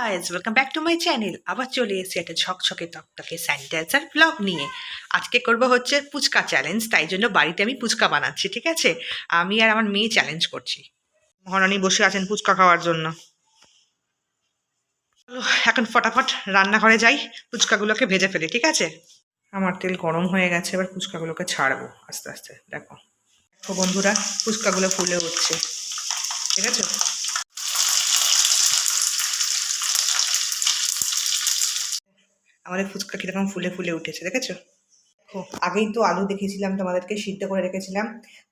Guys, welcome back to my channel. আবার চলে এসেছি একটা ঝকঝকে তকতকে স্যানিটাইজার ব্লগ নিয়ে। আজকে করব হচ্ছে ফুচকা চ্যালেঞ্জ, তাই জন্য বাড়িতে আমি ফুচকা বানাচ্ছি। ঠিক আছে, আমি আর আমার মেয়ে চ্যালেঞ্জ করছি। মহারানী বসে আছেন ফুচকা খাওয়ার জন্য। চলো এখন ফটাফট রান্নাঘরে যাই, ফুচকাগুলোকে ভেজে ফেলি। ঠিক আছে, আমার তেল গরম হয়ে গেছে, এবার ফুচকাগুলোকে ছাড়বো আস্তে আস্তে। দেখো দেখো বন্ধুরা, ফুচকাগুলো ফুলে উঠছে। ঠিক আছে, আমাদের ফুচকা কিরকম ফুলে ফুলে উঠেছে দেখেছো। আগেই তো আলু দেখেছিলাম তোমাদেরকে, সিদ্ধ করে রেখেছিলাম।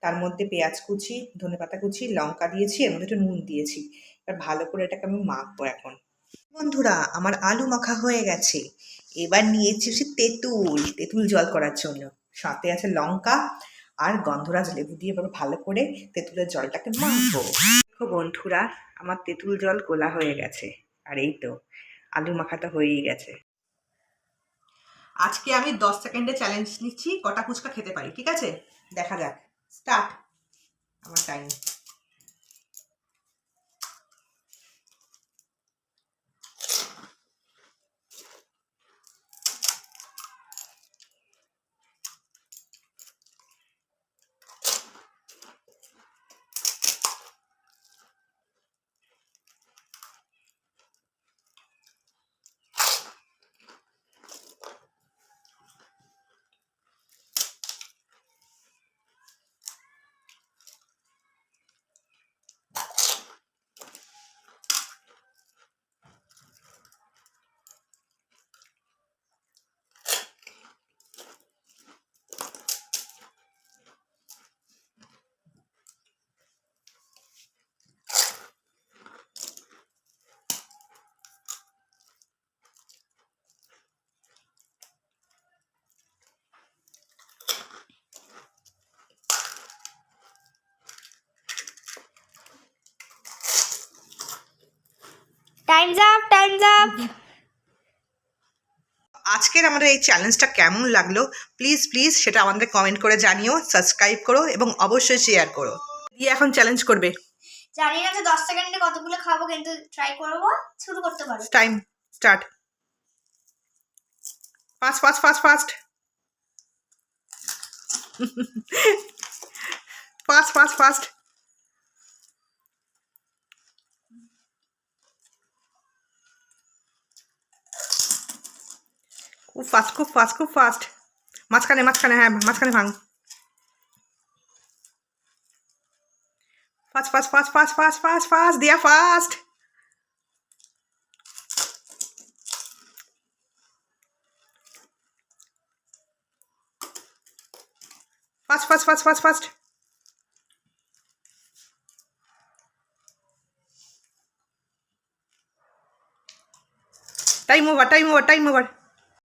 তার মধ্যে পেঁয়াজ কুচি, ধনেপাতা কুচি, লঙ্কা দিয়েছি, এর মধ্যে একটু নুন দিয়েছি। এবার ভালো করে এটাকে আমি মাখবো এখন। বন্ধুরা, আমার আলু মাখা হয়ে গেছে। এবার নিয়েছি হচ্ছে তেঁতুল, তেঁতুল জল করার জন্য। সাথে আছে লঙ্কা আর গন্ধরাজ লেবু দিয়ে এবার ভালো করে তেঁতুলের জলটাকে মাখবো। দেখো বন্ধুরা, আমার তেঁতুল জল গোলা হয়ে গেছে। আর এই তো আলু মাখাটা হয়েই গেছে। আজকে আমি 10 সেকেন্ডে চ্যালেঞ্জ নিচ্ছি, কটা ফুচকা খেতে পারি। ঠিক আছে, দেখা যাক। স্টার্ট আমার time. Times up, Times up. আজকের আমাদের এই চ্যালেঞ্জটা কেমন লাগলো প্লিজ প্লিজ সেটা আমাদের কমেন্ট করে জানিও, সাবস্ক্রাইব করো এবং অবশ্যই শেয়ার করো। দিয়ে এখন চ্যালেঞ্জ করবে। জানি না তো 10 সেকেন্ডে কতগুলো খাবো, কিন্তু ট্রাই করবো। শুরু করতে পারো। Time start. Fast fast fast fast fast fast fast. খুব ফাস্ট খুব ফাস্ট খুব ফাস্ট। মাঝখানে মাঝখানে, হ্যাঁ মাঝখানে ভাঙ। Fast fast fast fast fast fast fast দিয়া fast. Fast fast fast fast fast. Time over time over time over.